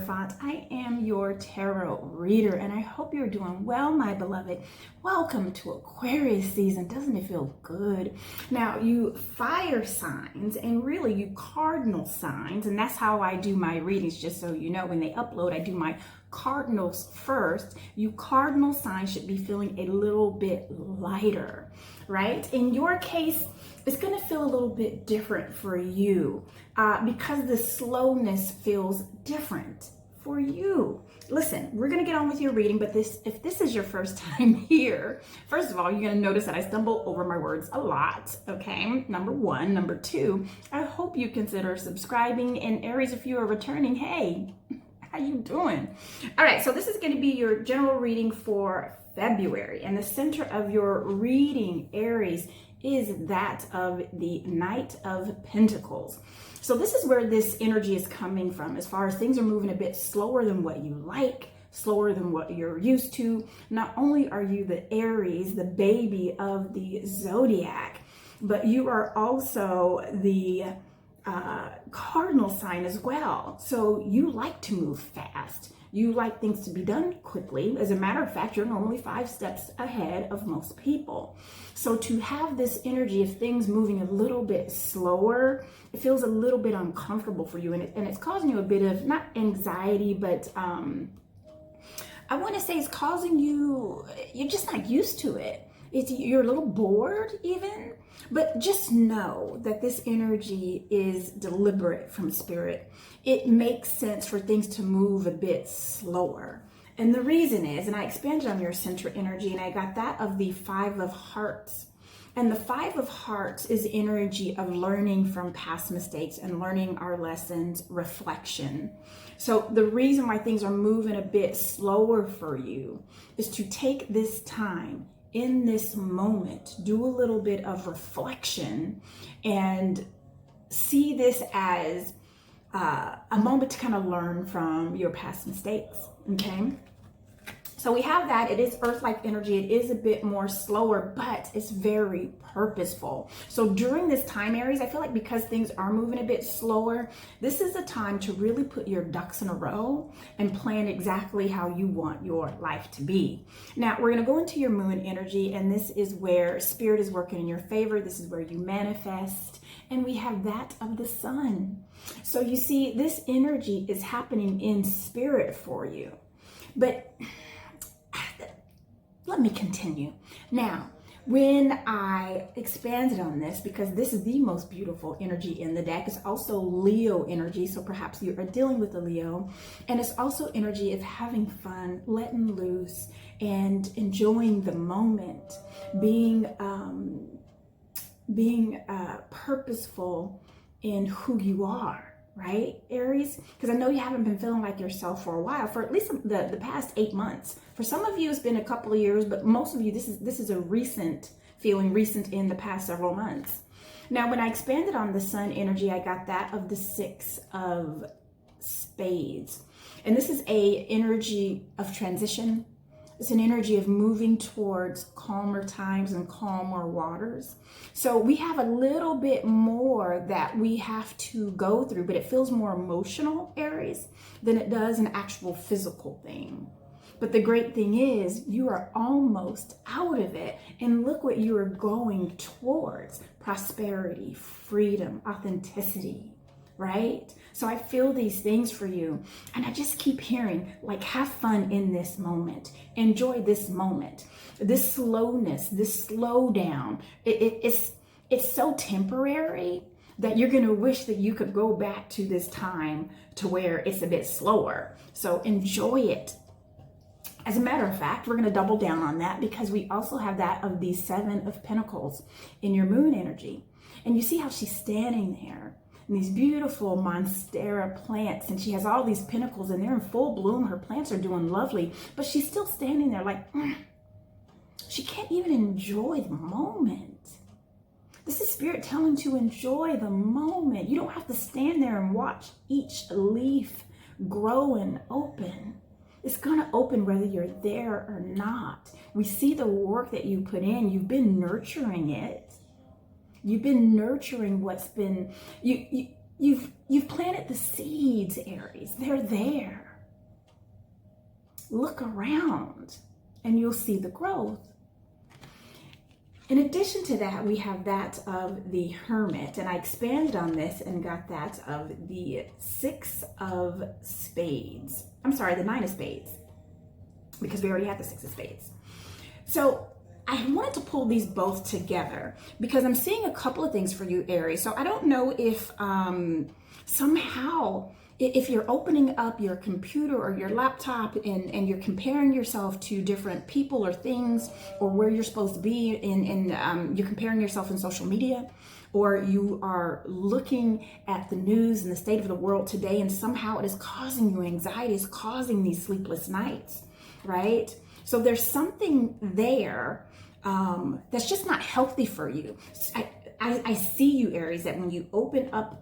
Hierophant. I am your tarot reader, and I hope you're doing well, my beloved. Welcome to Aquarius season. Doesn't it feel good? Now, you fire signs and really you cardinal signs, and that's how I do my readings, just so you know. When they upload, I do my cardinals first. You cardinal signs should be feeling a little bit lighter, right? In your case, it's going to feel a little bit different for you because the slowness feels different for you. Listen, we're going to get on with your reading, but if this is your first time here, first of all, you're going to notice that I stumble over my words a lot, okay? Number one. Number two, I hope you consider subscribing. And Aries, if you are returning, hey, how you doing? All right, so this is going to be your general reading for February, and the center of your reading, Aries, is that of the Knight of Pentacles. So this is where this energy is coming from, as far as things are moving a bit slower than what you like, slower than what you're used to. Not only are you the Aries, the baby of the zodiac, but you are also the cardinal sign as well. So you like to move fast. You like things to be done quickly. As a matter of fact, you're normally 5 steps ahead of most people. So to have this energy of things moving a little bit slower, it feels a little bit uncomfortable for you. And it's causing you a bit of, not anxiety, but I want to say it's causing you, you're just not used to it. You're a little bored even, but just know that this energy is deliberate from spirit. It makes sense for things to move a bit slower. And the reason is, and I expanded on your center energy, and I got that of the 5 of Hearts. And the 5 of Hearts is energy of learning from past mistakes and learning our lessons, reflection. So the reason why things are moving a bit slower for you is to take this time in this moment, do a little bit of reflection and see this as a moment to kind of learn from your past mistakes, okay? So we have that. It is earth-like energy. It is a bit more slower, but it's very purposeful. So during this time, Aries, I feel like because things are moving a bit slower, this is a time to really put your ducks in a row and plan exactly how you want your life to be. Now, we're going to go into your moon energy, and this is where spirit is working in your favor. This is where you manifest, and we have that of the sun. So you see, this energy is happening in spirit for you. But let me continue. Now, when I expanded on this, because this is the most beautiful energy in the deck, it's also Leo energy, so perhaps you are dealing with a Leo, and it's also energy of having fun, letting loose, and enjoying the moment, being purposeful in who you are. Right, Aries? Because I know you haven't been feeling like yourself for a while, for at least the past 8 months. For some of you, it's been a couple of years, but most of you, this is a recent feeling, recent in the past several months. Now, when I expanded on the sun energy, I got that of the 6 of Spades. And this is a energy of transition. It's an energy of moving towards calmer times and calmer waters. So we have a little bit more that we have to go through, but it feels more emotional, Aries, than it does an actual physical thing. But the great thing is you are almost out of it. And look what you are going towards: prosperity, freedom, authenticity. Right? So I feel these things for you, and I just keep hearing, like, have fun in this moment, enjoy this moment, this slowness, this slowdown. It's so temporary that you're going to wish that you could go back to this time to where it's a bit slower. So enjoy it. As a matter of fact, we're going to double down on that because we also have that of the 7 of Pentacles in your moon energy. And you see how she's standing there. And these beautiful monstera plants, and she has all these pentacles, and they're in full bloom. Her plants are doing lovely, but she's still standing there like she can't even enjoy the moment. This is spirit telling to enjoy the moment. You don't have to stand there and watch each leaf grow and open. It's going to open whether you're there or not. We see the work that you put in. You've been nurturing it. You've been nurturing what's been, you've planted the seeds, Aries. They're there. look around and you'll see the growth. In addition to that, we have that of the Hermit, and I expanded on this and got that of the Six of Spades. I'm sorry, the Nine of Spades, because we already had the Six of Spades. So I wanted to pull these both together because I'm seeing a couple of things for you, Aries. So I don't know if somehow, if you're opening up your computer or your laptop and you're comparing yourself to different people or things, or where you're supposed to be you're comparing yourself in social media, or you are looking at the news and the state of the world today, and somehow it is causing you anxiety, it's causing these sleepless nights, right? So there's something there that's just not healthy for you. I see you, Aries, that when you open up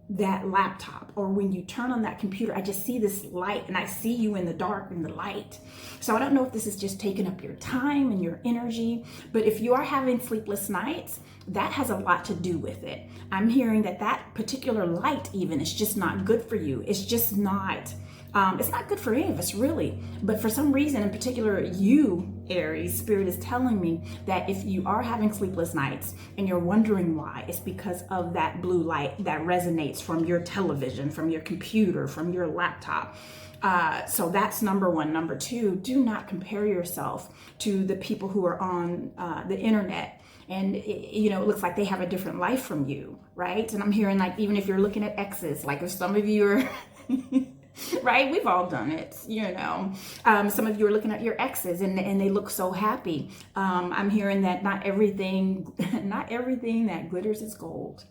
that laptop or when you turn on that computer, I just see this light, and I see you in the dark in the light. So I don't know if this is just taking up your time and your energy, but if you are having sleepless nights, that has a lot to do with it. I'm hearing that particular light even is just not good for you. It's just not, it's not good for any of us, really. But for some reason, in particular, you, Aries, Spirit is telling me that if you are having sleepless nights and you're wondering why, it's because of that blue light that resonates from your television, from your computer, from your laptop. So that's number one. Number two, do not compare yourself to the people who are on the internet. And, you know, it looks like they have a different life from you, right? And I'm hearing, like, even if you're looking at exes, like if some of you are... right? We've all done it, you know. Some of you are looking at your exes and they look so happy. I'm hearing that not everything that glitters is gold.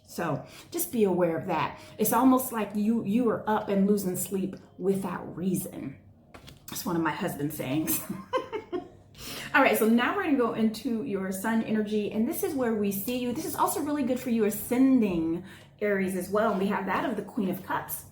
So just be aware of that. It's almost like you are up and losing sleep without reason. That's one of my husband's sayings. All right, so now we're going to go into your sun energy, and this is where we see you. This is also really good for you ascending Aries as well. And we have that of the Queen of Cups.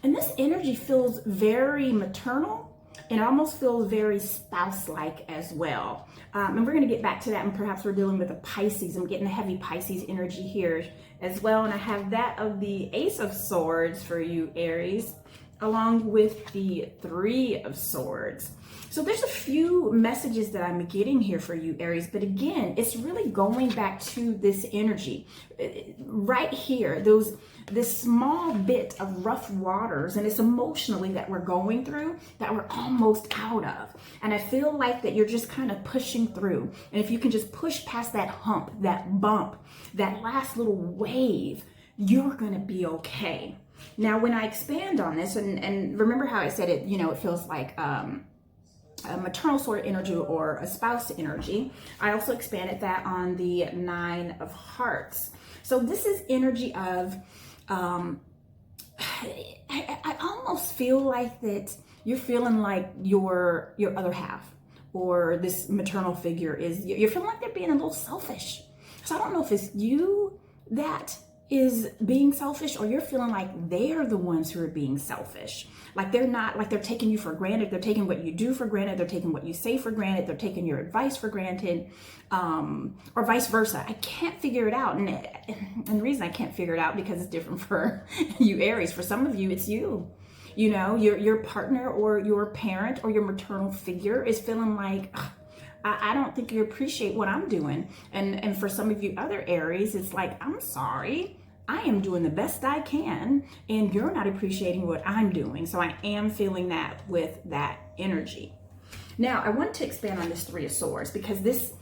And this energy feels very maternal, and it almost feels very spouse-like as well. And we're going to get back to that, and perhaps we're dealing with a Pisces. I'm getting a heavy Pisces energy here as well. And I have that of the Ace of Swords for you, Aries, along with the Three of Swords. So there's a few messages that I'm getting here for you, Aries, but again, it's really going back to this energy right here, this small bit of rough waters, and it's emotionally that we're going through, that we're almost out of. And I feel like that you're just kind of pushing through. And if you can just push past that hump, that bump, that last little wave, you're going to be okay. Now, when I expand on this, and remember how I said it, you know, it feels like a maternal sort of energy or a spouse energy. I also expanded that on the Nine of Hearts. So this is energy of, I almost feel like that you're feeling like your other half or this maternal figure is, you're feeling like they're being a little selfish. So I don't know if it's you that is being selfish, or you're feeling like they're the ones who are being selfish. Like they're not, like they're taking you for granted. They're taking what you do for granted. They're taking what you say for granted. They're taking your advice for granted, or vice versa. I can't figure it out. And the reason I can't figure it out, because it's different for you, Aries. For some of you, it's you. You know, your partner or your parent or your maternal figure is feeling like, I don't think you appreciate what I'm doing. And for some of you other Aries, it's like, I'm sorry, I am doing the best I can, and you're not appreciating what I'm doing. So I am feeling that with that energy. Now, I want to expand on this Three of Swords, because this,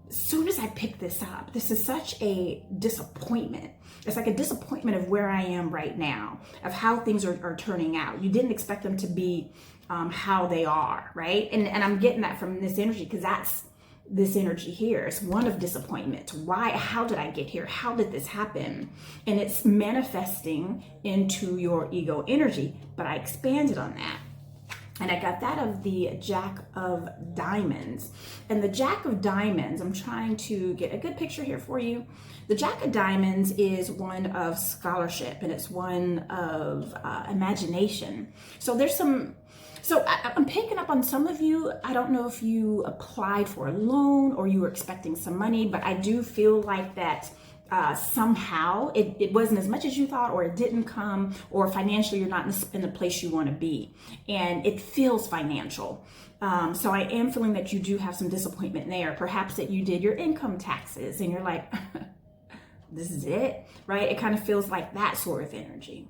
as soon as I pick this up, this is such a disappointment. It's like a disappointment of where I am right now, of how things are turning out. You didn't expect them to be how they are, right? And I'm getting that from this energy, because that's this energy here. It's one of disappointment. Why? How did I get here? How did this happen? And it's manifesting into your ego energy, but I expanded on that. And I got that of the Jack of Diamonds. And the Jack of Diamonds, I'm trying to get a good picture here for you. The Jack of Diamonds is one of scholarship, and it's one of imagination. So there's some, so I'm picking up on some of you. I don't know if you applied for a loan or you were expecting some money, but I do feel like that somehow it wasn't as much as you thought, or it didn't come, or financially you're not in the place you want to be, and it feels financial. So I am feeling that you do have some disappointment there. Perhaps that you did your income taxes and you're like, this is it, right? It kind of feels like that sort of energy.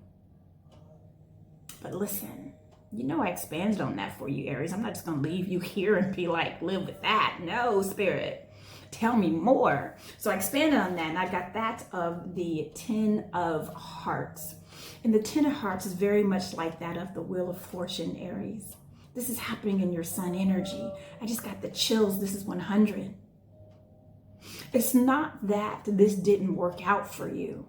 But listen, you know, I expanded on that for you, Aries. I'm not just going to leave you here and be like, live with that. No, Spirit, tell me more. So I expanded on that, and I got that of the 10 of Hearts. And the 10 of Hearts is very much like that of the Wheel of Fortune, Aries. This is happening in your sun energy. I just got the chills. This is 100. It's not that this didn't work out for you.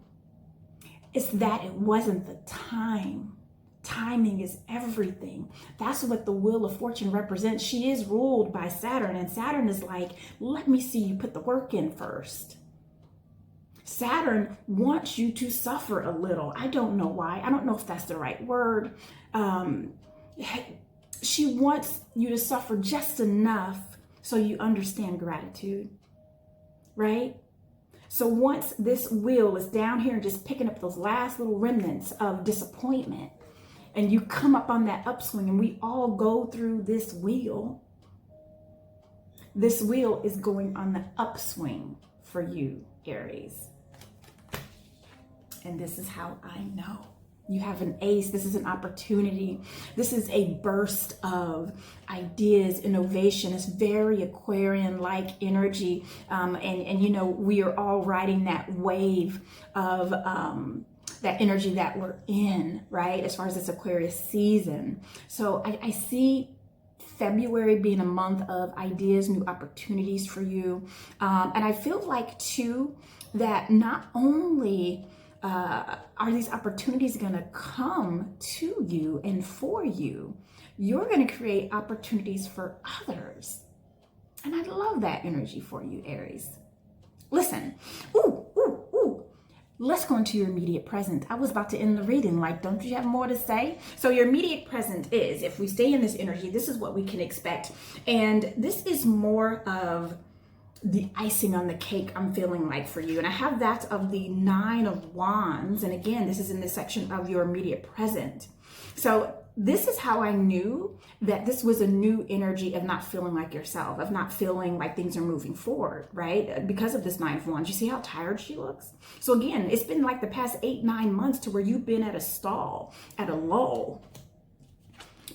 It's that it wasn't the time. Timing is everything. That's what the Wheel of Fortune represents. She is ruled by Saturn, and Saturn is like, let me see you put the work in first. Saturn wants you to suffer a little. I don't know why. I don't know if that's the right word. She wants you to suffer just enough so you understand gratitude, right? So once this wheel is down here and just picking up those last little remnants of disappointment, and you come up on that upswing, and we all go through this wheel. This wheel is going on the upswing for you, Aries. And this is how I know. You have an ace. This is an opportunity. This is a burst of ideas, innovation. It's very Aquarian-like energy. And you know, we are all riding that wave of that energy that we're in, right? As far as this Aquarius season. So I see February being a month of ideas, new opportunities for you. And I feel like too, that not only are these opportunities going to come to you and for you, you're going to create opportunities for others. And I love that energy for you, Aries. Listen, let's go into your immediate present. I was about to end the reading, like, don't you have more to say? So your immediate present is, if we stay in this energy, this is what we can expect. And this is more of the icing on the cake, I'm feeling like, for you. And I have that of the 9 of Wands. And again, this is in the section of your immediate present. So this is how I knew that this was a new energy of not feeling like yourself, of not feeling like things are moving forward, right? Because of this 9 of Wands. You see how tired she looks? So again, it's been like the past 8-9 months to where you've been at a stall, at a lull.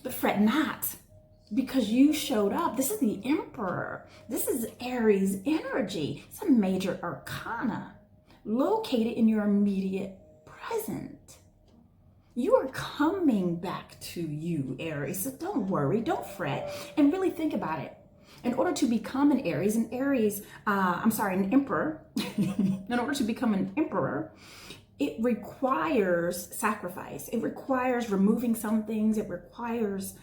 But fret not, because you showed up. This is the Emperor. This is Aries energy. It's a major arcana located in your immediate present. You are coming back to you, Aries. So don't worry, don't fret, and really think about it. In order to become an Aries, an emperor, in order to become an emperor, it requires sacrifice. It requires removing some things. It requires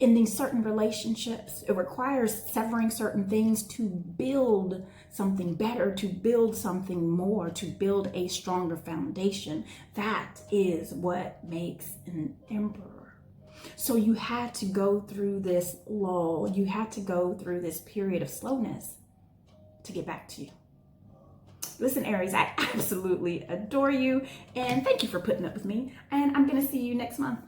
ending certain relationships. It requires severing certain things to build something better, to build something more, to build a stronger foundation. That is what makes an emperor. So you had to go through this lull. You had to go through this period of slowness to get back to you. Listen, Aries, I absolutely adore you, and thank you for putting up with me, and I'm going to see you next month.